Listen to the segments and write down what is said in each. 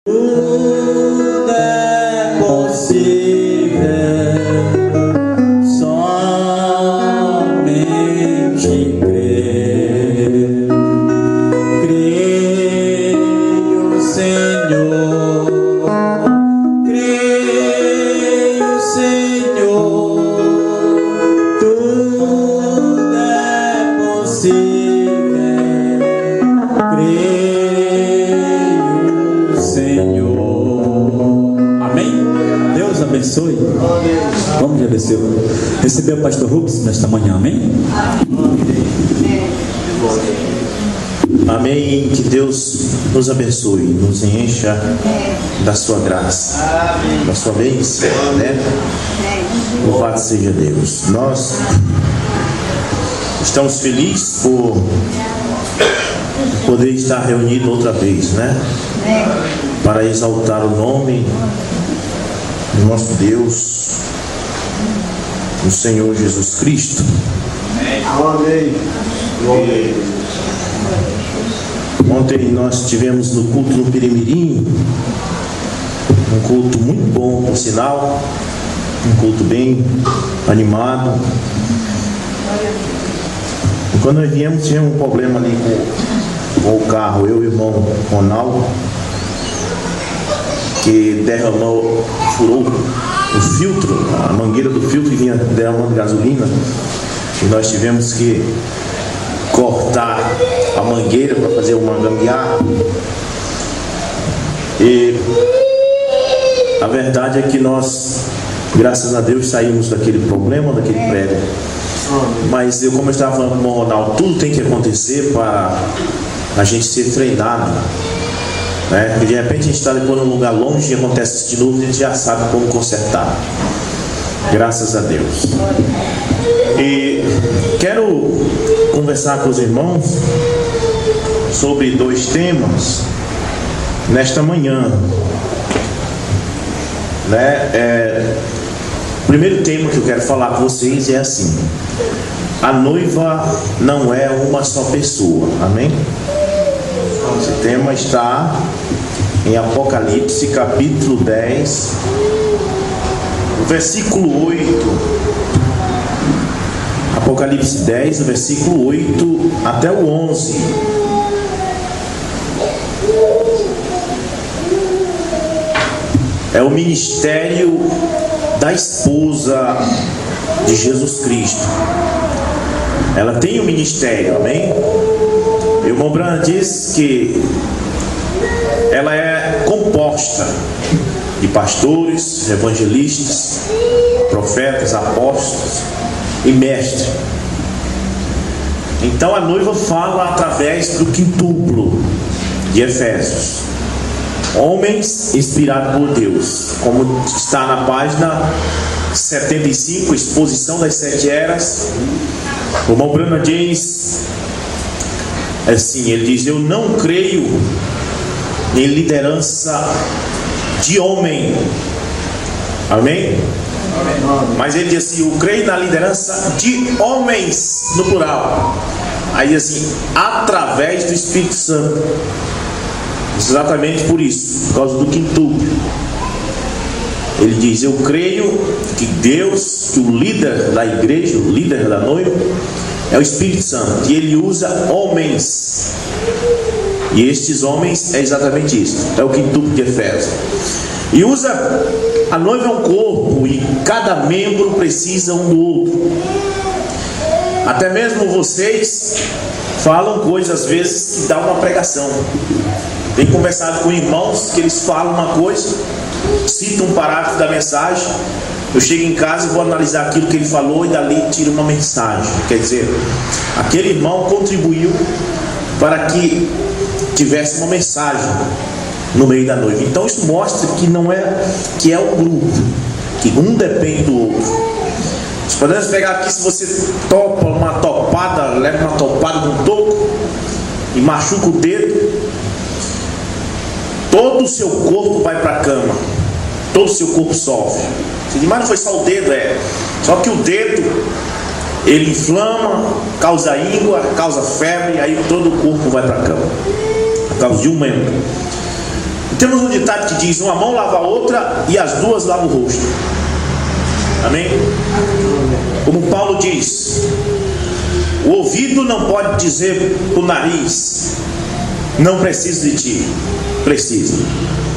Tudo é possível, somente crer. Creio, Senhor, creio, Senhor, tudo é possível, creio, Senhor. Amém? Deus abençoe. Vamos receber o pastor Rubens nesta manhã, amém? Amém. Que Deus nos abençoe, nos encha da sua graça, da sua bênção, né? Louvado seja Deus. Nós estamos felizes por poder estar reunido outra vez, né? Para exaltar o nome do nosso Deus, do Senhor Jesus Cristo. Amém. Ontem nós tivemos no culto no Pirimirim, um culto muito bom, por sinal, um culto bem animado. E quando nós viemos, tivemos um problema ali com o carro, eu e o irmão Ronaldo, que furou o filtro, a mangueira do filtro que vinha derramando gasolina, e nós tivemos que cortar a mangueira para fazer uma gambiarra. E a verdade é que nós, graças a Deus, saímos daquele problema, daquele prédio. Mas como eu estava falando com o Ronaldo, tudo tem que acontecer para a gente ser treinado, né? Porque de repente a gente está depois num lugar longe e acontece isso de novo, a gente já sabe como consertar. Graças a Deus. E quero conversar com os irmãos sobre dois temas nesta manhã, né? O primeiro tema que eu quero falar com vocês é assim: a noiva não é uma só pessoa. Amém? Esse tema está em Apocalipse capítulo 10, versículo 8. Apocalipse 10, versículo 8 até o 11. É o ministério da esposa de Jesus Cristo. Ela tem um ministério, amém? E o irmão Branham diz que ela é composta de pastores, evangelistas, profetas, apóstolos e mestre. Então a noiva fala através do quintuplo de Efésios, homens inspirados por Deus, como está na página 75, exposição das 7 eras. O irmão Branham diz assim, ele diz: eu não creio em liderança de homem, amém? Mas ele diz assim: eu creio na liderança de homens, no plural. Aí diz assim: através do Espírito Santo. Exatamente por isso, por causa do quintuplo. Ele diz: eu creio que Deus, que o líder da igreja, o líder da noiva, é o Espírito Santo, e ele usa homens. E estes homens é exatamente isso, é o quintuplo de Efésios. E usa, a noiva é um corpo e cada membro precisa um do outro. Até mesmo vocês falam coisas às vezes que dá uma pregação. Tenho conversado com irmãos que eles falam uma coisa, citam um parágrafo da mensagem, eu chego em casa e vou analisar aquilo que ele falou e dali tiro uma mensagem. Quer dizer, aquele irmão contribuiu para que tivesse uma mensagem no meio da noiva. Então isso mostra que não é, que é um grupo, que um depende do outro. Nós podemos pegar aqui, se você topa uma topada, leva uma topada no toco e machuca o dedo, todo o seu corpo vai para a cama, todo o seu corpo sofre. Você diz: mas não foi só o dedo, só que o dedo, ele inflama, causa íngua, causa febre, e aí todo o corpo vai para a cama, por causa de um membro. Temos um ditado que diz: uma mão lava a outra e as duas lavam o rosto. Amém? Como Paulo diz, o ouvido não pode dizer para o nariz: não preciso de ti. Precisa.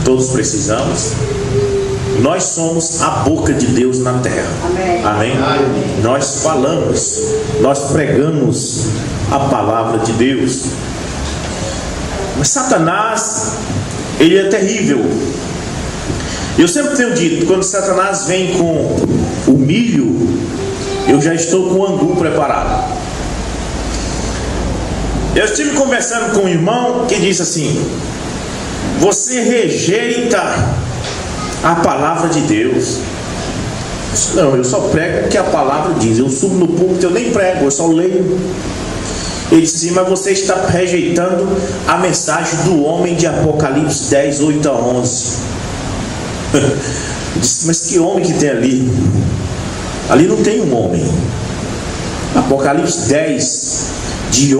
Todos precisamos. Nós somos a boca de Deus na terra. Amém? Nós falamos, nós pregamos a palavra de Deus. Mas Satanás, ele é terrível. Eu sempre tenho dito, quando Satanás vem com o milho, eu já estou com o angu preparado. Eu estive conversando com um irmão que disse assim: você rejeita a palavra de Deus. Não, eu só prego o que a palavra diz. Eu subo no púlpito, eu nem prego, eu só leio. Ele disse assim: mas você está rejeitando a mensagem do homem de Apocalipse 10, 8 a 11. Eu disse: mas que homem que tem ali? Ali não tem um homem. Apocalipse 10, de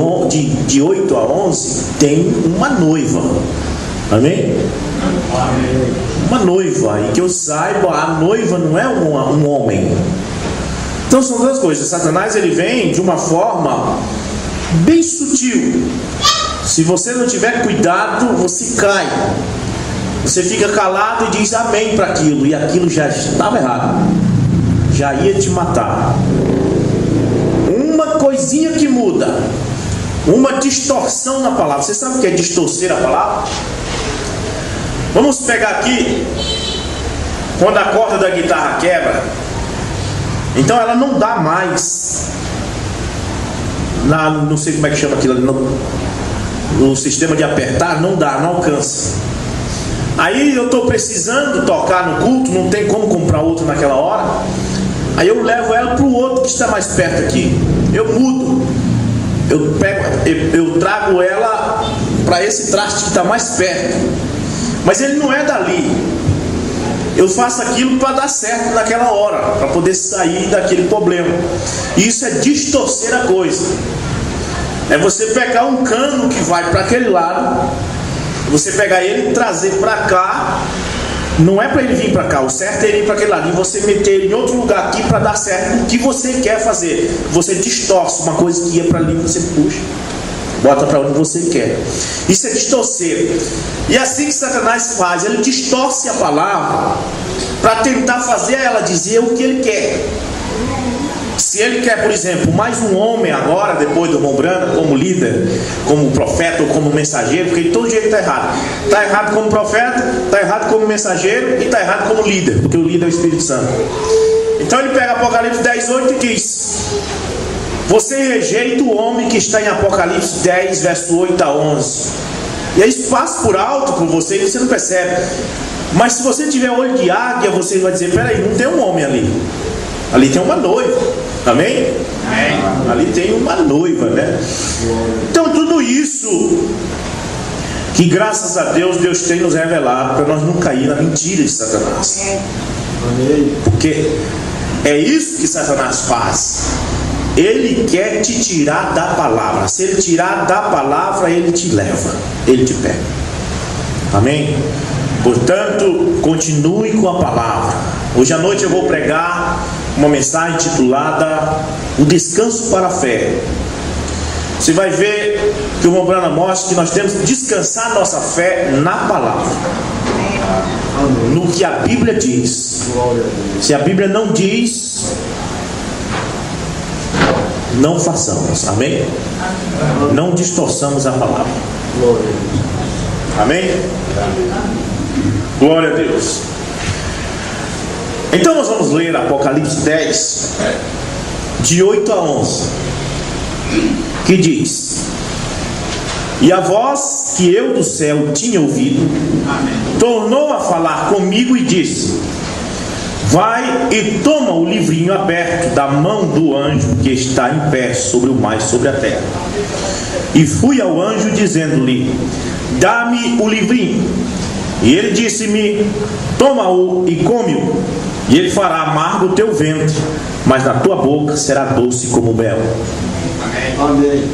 8 a 11, tem uma noiva. Amém? Uma noiva. E que eu saiba, a noiva não é um homem. Então são duas coisas. Satanás, ele vem de uma forma bem sutil. Se você não tiver cuidado, você cai. Você fica calado e diz amém para aquilo, e aquilo já estava errado, já ia te matar. Uma coisinha que muda, uma distorção na palavra. Você sabe o que é distorcer a palavra? Vamos pegar aqui, quando a corda da guitarra quebra, então ela não dá mais não sei como é que chama aquilo, no sistema de apertar, não dá, não alcança. Aí eu estou precisando tocar no culto, não tem como comprar outro naquela hora. Aí eu levo ela para o outro que está mais perto aqui. Eu mudo, eu trago ela para esse traste que está mais perto. Mas ele não é dali. Eu faço aquilo para dar certo naquela hora, para poder sair daquele problema. Isso é distorcer a coisa. É você pegar um cano que vai para aquele lado, você pegar ele e trazer para cá. Não é para ele vir para cá, o certo é ele ir para aquele lado, e você meter ele em outro lugar aqui para dar certo o que você quer fazer. Você distorce uma coisa que ia para ali, você puxa, bota para onde você quer. Isso é distorcer. E é assim que Satanás faz. Ele distorce a palavra para tentar fazer ela dizer o que ele quer. Se ele quer, por exemplo, mais um homem agora, depois do irmão Branham, como líder, como profeta ou como mensageiro, porque de todo jeito está errado. Está errado como profeta, está errado como mensageiro e está errado como líder, porque o líder é o Espírito Santo. Então ele pega Apocalipse 10, 8 e diz: você rejeita o homem que está em Apocalipse 10, verso 8 a 11. E aí passa por alto por você e você não percebe. Mas se você tiver olho de águia, você vai dizer: peraí, não tem um homem ali. Ali tem uma noiva. Amém? Amém. Ali tem uma noiva, né? Então tudo isso que graças a Deus, Deus tem nos revelado para nós não cair na mentira de Satanás. Porque é isso que Satanás faz. Ele quer te tirar da palavra. Se ele tirar da palavra, ele te leva, ele te pega. Amém? Portanto, continue com a palavra. Hoje à noite eu vou pregar uma mensagem titulada O Descanso para a Fé. Você vai ver que o irmão Branham mostra que nós temos que descansar nossa fé na palavra, no que a Bíblia diz. Se a Bíblia não diz, não façamos. Amém? Não distorçamos a palavra. Amém? Glória a Deus. Então nós vamos ler Apocalipse 10, de 8 a 11, que diz: e a voz que eu do céu tinha ouvido tornou a falar comigo e disse: vai e toma o livrinho aberto da mão do anjo que está em pé sobre o mar e sobre a terra. E fui ao anjo dizendo-lhe: dá-me o livrinho. E ele disse-me: toma-o e come-o, e ele fará amargo o teu ventre, mas na tua boca será doce como mel. Amém.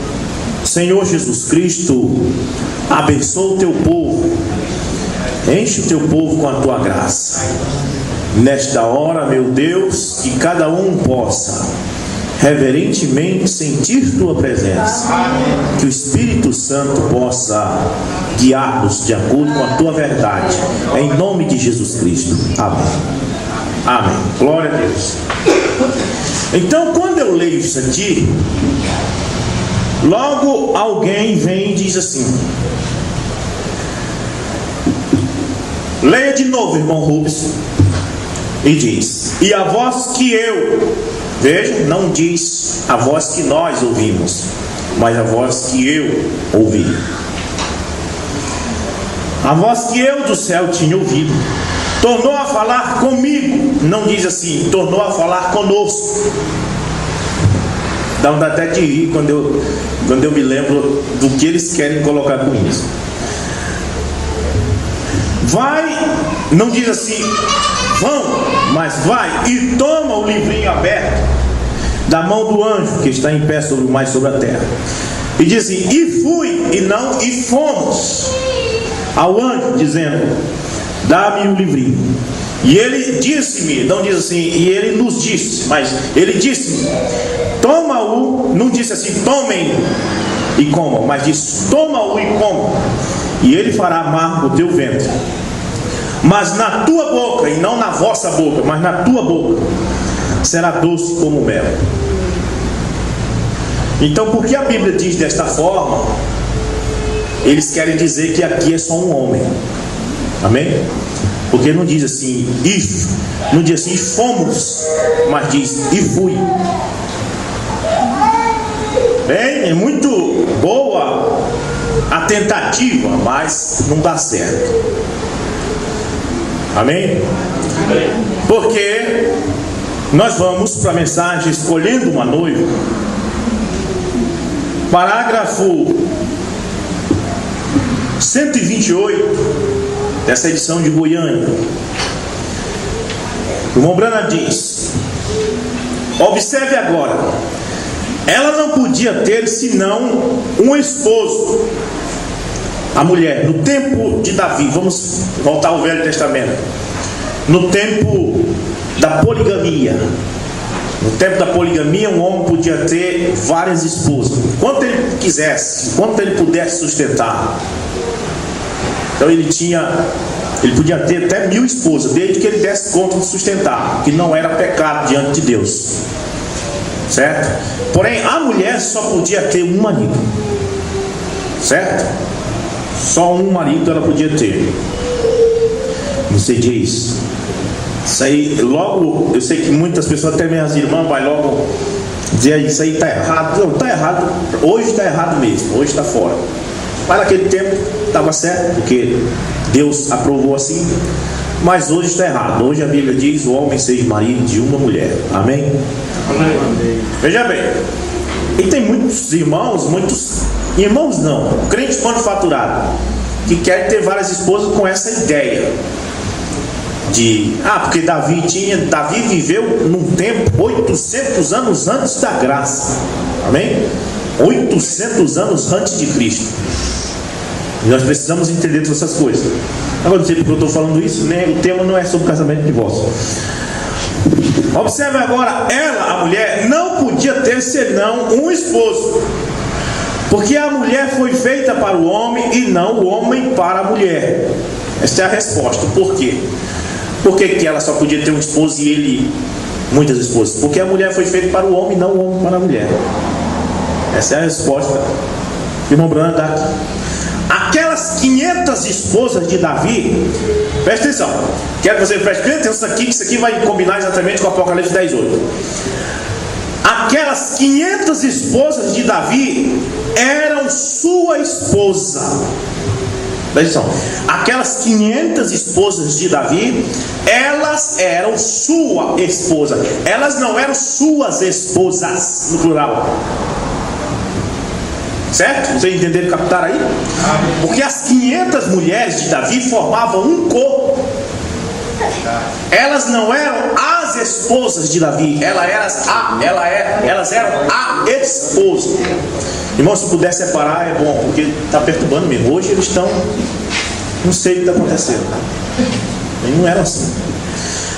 Senhor Jesus Cristo, abençoa o teu povo. Enche o teu povo com a tua graça. Nesta hora, meu Deus, que cada um possa reverentemente sentir tua presença. Que o Espírito Santo possa guiar-nos de acordo com a tua verdade. Em nome de Jesus Cristo. Amém. Amém. Glória a Deus. Então, quando eu leio isso aqui, logo alguém vem e diz assim: leia de novo, irmão Rubens. E diz: e a voz que eu, veja, não diz a voz que nós ouvimos, mas a voz que eu ouvi. A voz que eu do céu tinha ouvido tornou a falar comigo. Não diz assim, tornou a falar conosco. Dá vontade até de rir quando eu me lembro do que eles querem colocar com isso. Vai, não diz assim, vão, mas vai e toma o livrinho aberto da mão do anjo que está em pé sobre o mar e sobre a terra. E diz assim, e fui, e não, e fomos ao anjo, dizendo, dá-me o livrinho. E ele disse-me, não diz assim, e ele nos disse, mas ele disse-me, toma-o, não disse assim, tomem e comam, mas disse, toma-o e comam, e ele fará amargo o teu ventre. Mas na tua boca, e não na vossa boca, mas na tua boca, será doce como mel. Então, por que a Bíblia diz desta forma? Eles querem dizer que aqui é só um homem. Amém? Porque não diz assim, e, não diz assim, fomos, mas diz, e fui. Bem, é muito boa a tentativa, mas não dá certo. Amém? Porque nós vamos para a mensagem Escolhendo uma Noiva, parágrafo 128 dessa edição de Goiânia. O irmão Brana diz: observe agora, ela não podia ter senão um esposo, a mulher, no tempo de Davi. Vamos voltar ao Velho Testamento. No tempo da poligamia, no tempo da poligamia, um homem podia ter várias esposas, quanto ele quisesse, quanto ele pudesse sustentar. Então ele podia ter até 1000 esposas, desde que ele desse conta de sustentar, que não era pecado diante de Deus, certo? Porém, a mulher só podia ter um marido, certo? Só um marido ela podia ter. Você diz, isso aí, logo, eu sei que muitas pessoas, até minhas irmãs, vai logo dizer, isso aí está errado. Não, está errado, hoje está errado mesmo, hoje está fora. Mas naquele tempo estava certo, porque Deus aprovou assim. Mas hoje está errado. Hoje a Bíblia diz, o homem seja marido de uma mulher. Amém? Amém. Veja bem, e tem muitos irmãos não, crente manufaturado, que querem ter várias esposas com essa ideia de, porque Davi viveu num tempo 800 anos antes da graça. Amém? 800 anos antes de Cristo. E nós precisamos entender todas essas coisas. Agora, não sei porque eu estou falando isso, né? O tema não é sobre casamento e divórcio. Observe agora, ela, a mulher, não podia ter senão um esposo, porque a mulher foi feita para o homem e não o homem para a mulher. Esta é a resposta. Por quê? Por que ela só podia ter um esposo e ele muitas esposas? Porque a mulher foi feita para o homem e não o homem para a mulher. Essa é a resposta que o irmão Branham dá aqui. Aquelas 500 esposas de Davi, presta atenção, quero que você preste atenção aqui, que isso aqui vai combinar exatamente com o Apocalipse 10:8. Aquelas 500 esposas de Davi eram sua esposa. Presta atenção, aquelas 500 esposas de Davi, elas eram sua esposa, elas não eram suas esposas, no plural. Certo? Vocês entenderam, captaram aí? Porque as 500 mulheres de Davi formavam um corpo. Elas não eram as esposas de Davi, elas eram a esposa. Irmão, se puder separar é bom, porque está perturbando mesmo. Hoje eles estão Não sei o que está acontecendo. Eles não eram assim.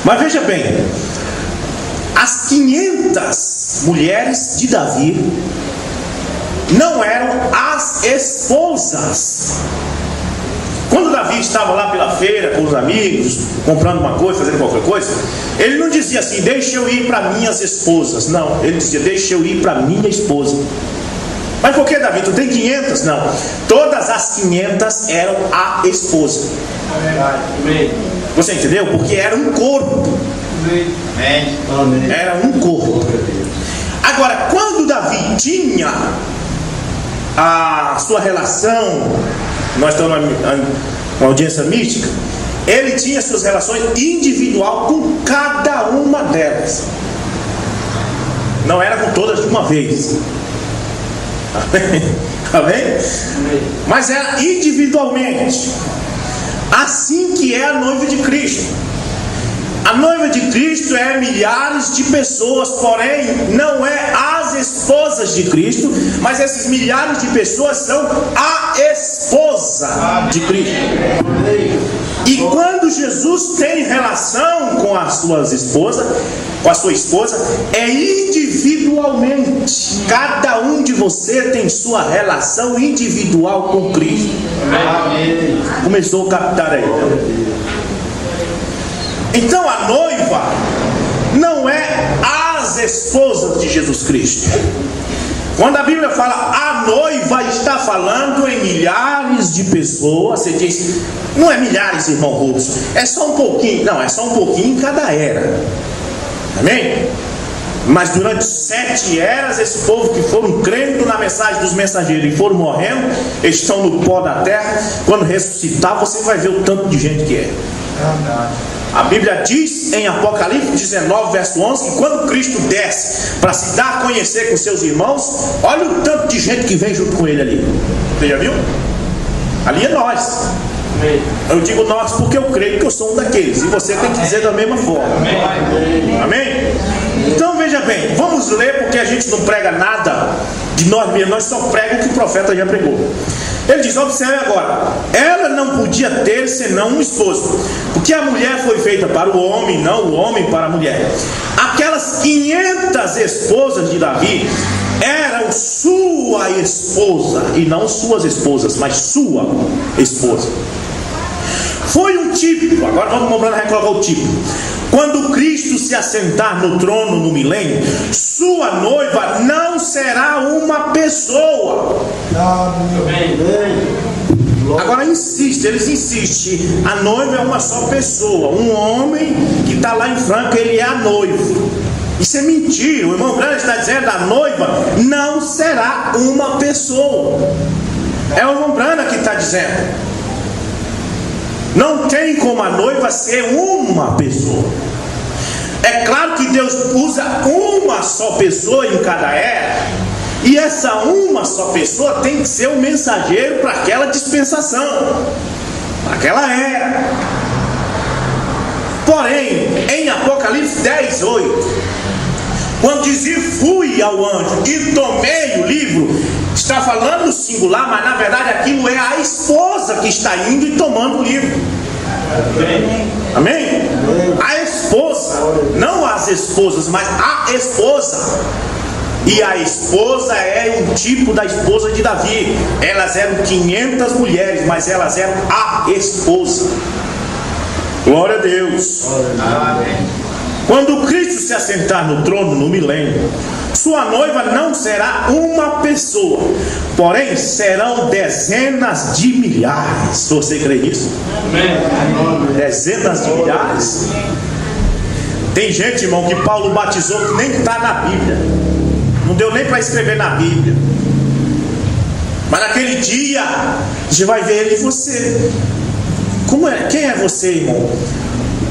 Mas veja bem, as 500 mulheres de Davi não eram as esposas. Quando Davi estava lá pela feira com os amigos, comprando uma coisa, fazendo qualquer coisa, ele não dizia assim: deixa eu ir para minhas esposas. Não, ele dizia: deixa eu ir para minha esposa. Mas por que, Davi? Tu tem 500? Não, todas as 500 eram a esposa. Você entendeu? Porque era um corpo. Era um corpo. Agora, quando Davi tinha a sua relação, nós estamos numa audiência mística, ele tinha suas relações individual com cada uma delas. Não era com todas de uma vez. Amém? Mas era individualmente. Assim que é a noiva de Cristo. A noiva de Cristo é milhares de pessoas, porém não é as esposas de Cristo, mas esses milhares de pessoas são a esposa de Cristo. E quando Jesus tem relação com a sua esposa, é individualmente. Cada um de você tem sua relação individual com Cristo. Começou a captar aí. Então a noiva não é as esposas de Jesus Cristo. Quando a Bíblia fala a noiva, está falando em milhares de pessoas. Você diz: não é milhares, irmão Rubens, é só um pouquinho. Não, é só um pouquinho em cada era. Amém? Mas durante 7 eras, esse povo que foram crendo na mensagem dos mensageiros e foram morrendo, eles estão no pó da terra. Quando ressuscitar, você vai ver o tanto de gente que é. A Bíblia diz em Apocalipse 19, verso 11, que quando Cristo desce para se dar a conhecer com seus irmãos, olha o tanto de gente que vem junto com ele ali. Você já viu? Ali é nós. Eu digo nós porque eu creio que eu sou um daqueles, e você tem que dizer da mesma forma. Amém? Então veja bem, vamos ler, porque a gente não prega nada de nós mesmos, nós só pregamos o que o profeta já pregou. Ele diz: observe agora, ela não podia ter senão um esposo, porque a mulher foi feita para o homem, não o homem para a mulher. Aquelas 500 esposas de Davi eram sua esposa, e não suas esposas, mas sua esposa. Foi um tipo. Agora vamos recolocar o tipo. Quando Cristo se assentar no trono no milênio, sua noiva não será uma pessoa. Agora insiste, eles insistem. A noiva é uma só pessoa. Um homem que está lá em Franca, ele é a noiva. Isso é mentira. O irmão Grande está dizendo: a noiva não será uma pessoa. É o irmão Brana que está dizendo. Não tem como a noiva ser uma pessoa. É claro que Deus usa uma só pessoa em cada era, e essa uma só pessoa tem que ser o mensageiro para aquela dispensação, para aquela era. Porém, em Apocalipse 10, 8, quando diz: e fui ao anjo e tomei o livro, está falando no singular, mas na verdade aquilo é a esposa que está indo e tomando o livro. Amém? A esposa, não as esposas, mas a esposa. E a esposa é um tipo da esposa de Davi. Elas eram 500 mulheres, mas elas eram a esposa. Glória a Deus. Amém. Quando Cristo se assentar no trono no milênio, sua noiva não será uma pessoa, porém serão dezenas de milhares. Você crê nisso? Amém. Dezenas de milhares. Tem gente, irmão, que Paulo batizou que nem está na Bíblia. Não deu nem para escrever na Bíblia. Mas naquele dia a gente vai ver ele e você. Como é? Quem é você, irmão?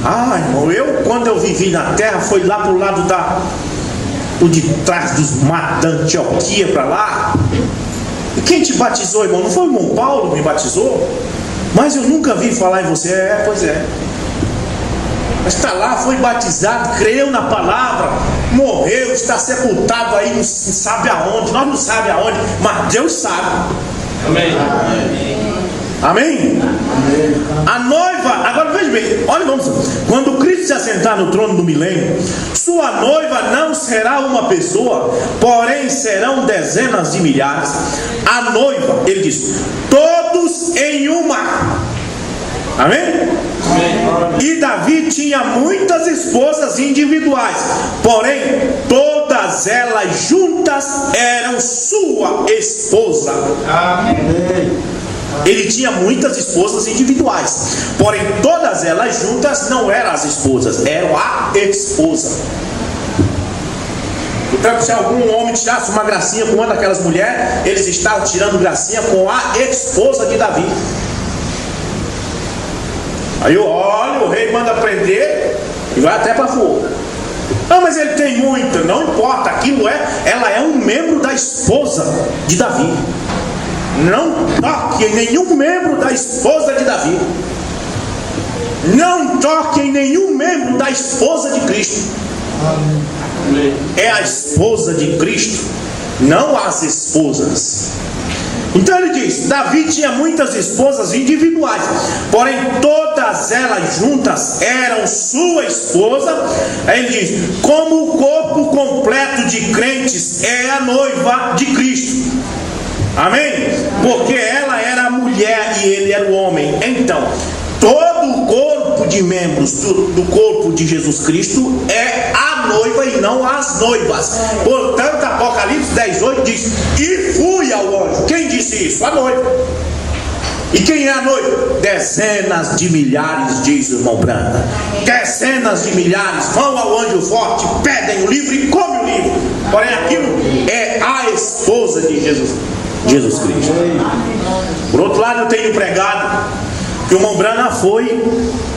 Ah, irmão, quando eu vivi na terra, foi lá pro lado por detrás dos matos da Antioquia para lá. E quem te batizou, irmão? Não foi o irmão Paulo que me batizou? Mas eu nunca vi falar em você. Pois é. Mas está lá, foi batizado, creu na palavra, morreu, está sepultado aí, não sabe aonde. Nós não sabemos aonde, mas Deus sabe. Amém. Amém? A noiva, agora veja bem, olha, quando Cristo se assentar no trono do milênio, sua noiva não será uma pessoa, porém serão dezenas de milhares. A noiva, ele diz, todos em uma. Amém? E Davi tinha muitas esposas individuais, porém todas elas juntas eram sua esposa. Amém. Ele tinha muitas esposas individuais, porém todas elas juntas não eram as esposas, eram a esposa. Então, se algum homem tirasse uma gracinha com uma daquelas mulheres, eles estavam tirando gracinha com a esposa de Davi. Aí olha, o rei manda prender e vai até para fogo. Ah, mas ele tem muita, não importa, ela é um membro da esposa de Davi. Não toque em nenhum membro da esposa de Davi. Não toque em nenhum membro da esposa de Cristo. É a esposa de Cristo, não as esposas. Então ele diz, Davi tinha muitas esposas individuais, porém todas elas juntas eram sua esposa. Aí ele diz, como o corpo completo de crentes é a noiva de Cristo. Amém? Porque ela era a mulher e ele era o homem. Então, todo o corpo de membros do corpo de Jesus Cristo é a noiva e não as noivas. Portanto, Apocalipse 10:8 diz, e fui ao anjo. Quem disse isso? A noiva. E quem é a noiva? Dezenas de milhares, diz o irmão Branda. Dezenas de milhares vão ao anjo forte, pedem o livro e comem o livro. Porém, aquilo é a esposa de Jesus Cristo. Por outro lado, eu tenho pregado que o irmão Brana foi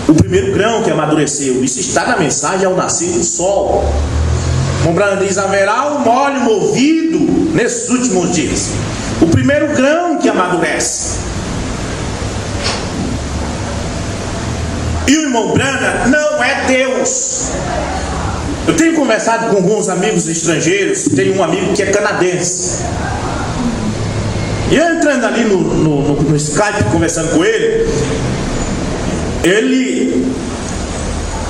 o primeiro grão que amadureceu. Isso está na mensagem ao nascer do sol. O irmão Brana diz, haverá um óleo movido nesses últimos dias. O primeiro grão que amadurece. E o irmão Brana não é Deus. Eu tenho conversado com alguns amigos estrangeiros. Tenho um amigo que é canadense. E eu entrando ali no Skype, conversando com ele,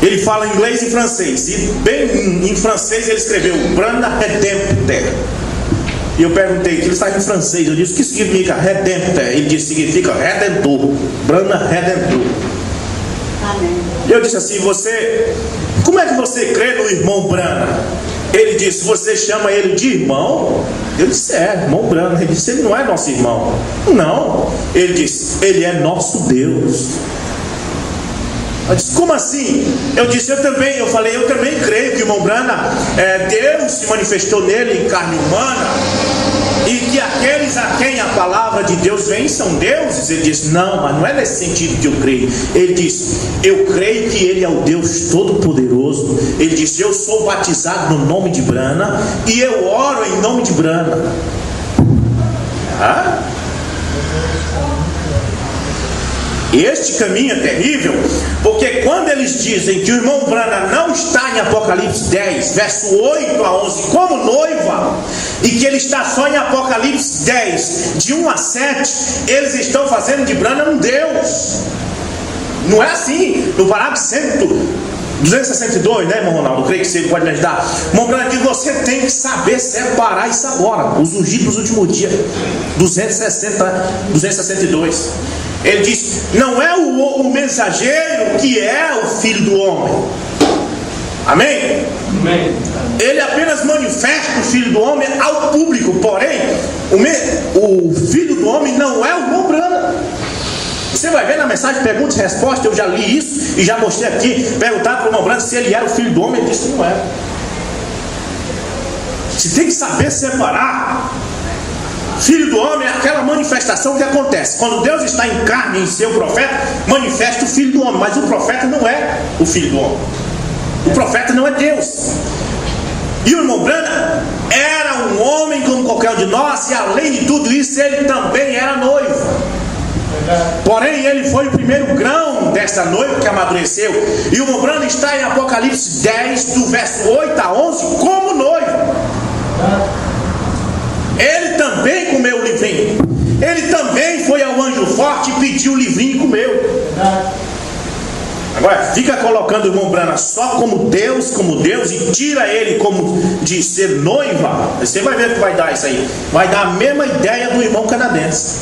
ele fala inglês e francês. E bem em francês ele escreveu Brana Redempter. E eu perguntei, que ele está em francês. Eu disse, o que significa Redempter? Ele disse, significa Redentor. Brana Redentor. Amém. E eu disse assim, como é que você crê no irmão Brana? Ele disse, você chama ele de irmão? Eu disse, irmão Brana. Ele disse, ele não é nosso irmão. Não. Ele disse, ele é nosso Deus. Eu disse, como assim? Eu disse, eu também creio que o irmão Brana, Deus se manifestou nele em carne humana, e que aqueles a quem a palavra de Deus vem são deuses. Ele disse, não, mas não é nesse sentido que eu creio. Ele disse, eu creio que ele é o Deus Todo-Poderoso. Ele disse, eu sou batizado no nome de Brana e eu oro em nome de Brana. Este caminho é terrível, porque quando eles dizem que o irmão Brana não está em Apocalipse 10, verso 8 a 11, como noiva, e que ele está só em Apocalipse 10, de 1 a 7, eles estão fazendo de Brana um Deus. Não é assim. No parágrafo 262, né, irmão Ronaldo? Eu creio que você pode me ajudar. Irmão Brana diz, você tem que saber separar isso agora. Os ungidos dos últimos dias, 262. Ele diz, não é o mensageiro que é o filho do homem. Amém? Amém. Ele apenas manifesta o filho do homem ao público. Porém, o filho do homem não é o irmão Brana. Você vai ver na mensagem perguntas e respostas. Eu já li isso e já mostrei aqui. Perguntaram para o irmão Brana se ele era o filho do homem. Ele disse que não era. Você tem que saber separar. Filho do homem é aquela manifestação que acontece quando Deus está em carne em seu profeta, manifesta o filho do homem. Mas o profeta não é o filho do homem. O profeta não é Deus. E o irmão Brana era um homem como qualquer um de nós, e além de tudo isso, ele também era noivo. Porém, ele foi o primeiro grão desta noiva que amadureceu. E o irmão Brana está em Apocalipse 10, do verso 8 a 11, como noivo. Ele também comeu o livrinho. Ele também foi ao anjo forte e pediu Ué, fica colocando o irmão Brana só como Deus e tira ele como de ser noiva. Você vai ver o que vai dar isso aí. Vai dar a mesma ideia do irmão canadense.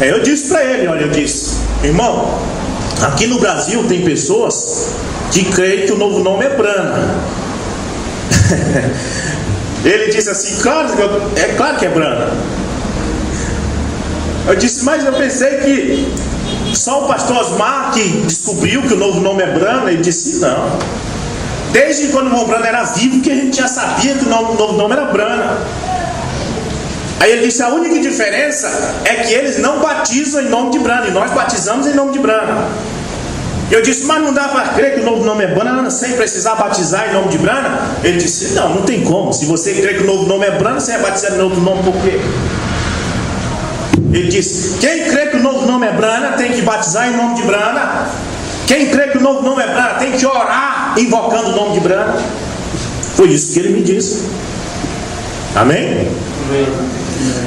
Aí eu disse para ele, olha, eu disse, irmão, aqui no Brasil tem pessoas que creem que o novo nome é Brana. Ele disse assim, claro, é claro que é Brana. Eu disse, mas eu pensei que só o pastor Osmar que descobriu que o novo nome é Brana. Ele disse, não. Desde quando o irmão Brana era vivo que a gente já sabia que o novo nome era Brana. Aí ele disse, a única diferença é que eles não batizam em nome de Brana, e nós batizamos em nome de Brana. Eu disse, mas não dá para crer que o novo nome é Brana sem precisar batizar em nome de Brana? Ele disse, não tem como. Se você crê que o novo nome é Brana, você vai batizar em outro nome por quê? Ele disse, quem crê que o novo nome é Brana tem que batizar em nome de Brana. Quem crê que o novo nome é Brana tem que orar invocando o nome de Brana. Foi isso que ele me disse. Amém? Amém.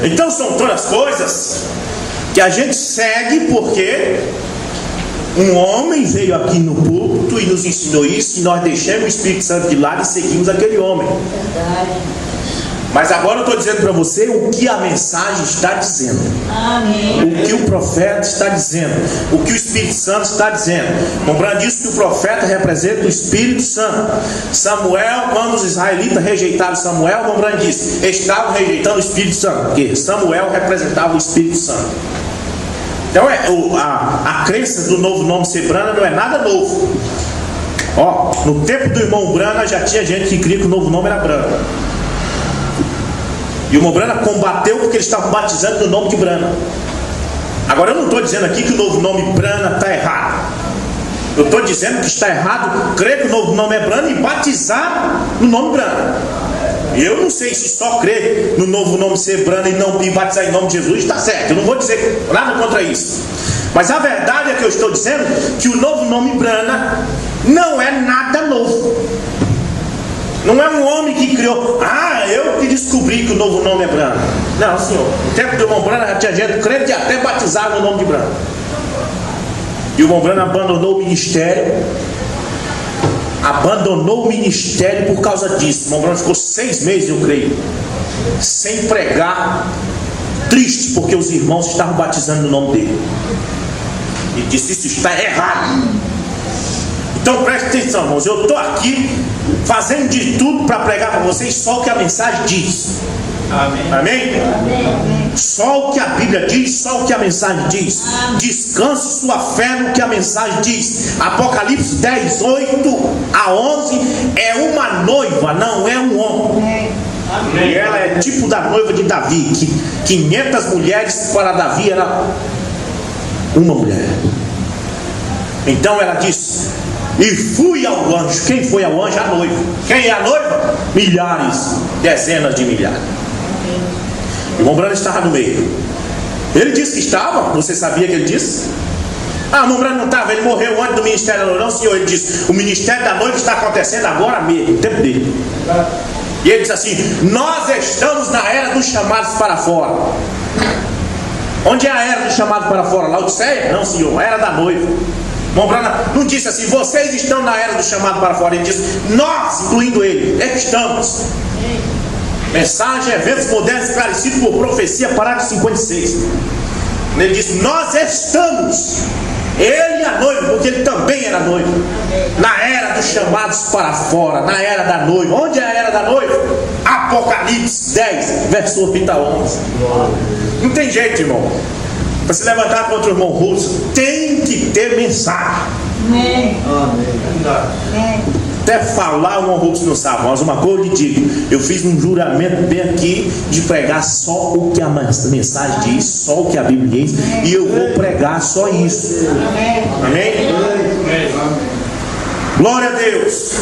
Então são todas coisas que a gente segue porque um homem veio aqui no púlpito e nos ensinou isso, e nós deixamos o Espírito Santo de lado e seguimos aquele homem. Verdade. Mas agora eu estou dizendo para você o que a mensagem está dizendo. Amém. O que o profeta está dizendo. O que o Espírito Santo está dizendo. Lembrando disso que o profeta representa o Espírito Santo. Samuel, quando os israelitas rejeitaram Samuel, lembrando disso, estavam rejeitando o Espírito Santo, porque Samuel representava o Espírito Santo. Então a crença do novo nome ser Brana não é nada novo. Ó, no tempo do irmão Brana já tinha gente que cria que o novo nome era Brana. E o irmão Brana combateu porque eles estavam batizando no nome de Brana. Agora eu não estou dizendo aqui que o novo nome Brana está errado. Eu estou dizendo que está errado crer que o novo nome é Brana e batizar no nome Brana. Eu não sei se só crer no novo nome ser Brana e batizar em nome de Jesus está certo. Eu não vou dizer nada contra isso. Mas a verdade é que eu estou dizendo que o novo nome Brana não é nada novo. Não é um homem que criou, eu que descobri que o novo nome é Brana. Não, senhor. No tempo do irmão Brana já tinha gente crente e até batizado no nome de Brana. E o irmão Brana abandonou o ministério. Abandonou o ministério por causa disso. O irmão Brana ficou 6 meses, eu creio, sem pregar, triste porque os irmãos estavam batizando no nome dele. E disse, isso está errado. Então preste atenção, irmãos, eu estou aqui fazendo de tudo para pregar para vocês só o que a mensagem diz. Amém? Amém? Amém. Só o que a Bíblia diz, só o que a mensagem diz. Descanse sua fé no que a mensagem diz. Apocalipse 10, 8 a 11 é uma noiva, não é um homem. Amém. E ela é tipo da noiva de Davi, que 500 mulheres para Davi era uma mulher. Então ela disse, e fui ao anjo. Quem foi ao anjo? A noiva. Quem é a noiva? Milhares, dezenas de milhares. O irmão Brana estava no meio. Ele disse que estava. Você sabia que ele disse? O irmão Brana não estava. Ele morreu antes do ministério da noiva. Não, senhor. Ele disse, o ministério da noiva está acontecendo agora mesmo, no tempo dele. E ele disse assim, nós estamos na era dos chamados para fora. Onde é a era dos chamados para fora? Laodiceia? Não, senhor. A era da noiva. Irmão Brana não disse assim, vocês estão na era do chamado para fora. Ele disse, nós, incluindo ele, é que estamos. Mensagem, eventos modernos esclarecidos por profecia, parágrafo 56. Ele disse, nós estamos, ele e a noiva, porque ele também era noivo, na era dos chamados para fora, na era da noiva. Onde é a era da noiva? Apocalipse 10, verso 8 a 11. Não tem jeito, irmão. Para se levantar contra o irmão Russo, tem que ter mensagem. Amém. Até falar o irmão Russo não sabe, mas uma coisa eu lhe digo, eu fiz um juramento bem aqui de pregar só o que a mensagem diz, só o que a Bíblia diz, e eu vou pregar só isso. Amém? Amém? Glória a Deus.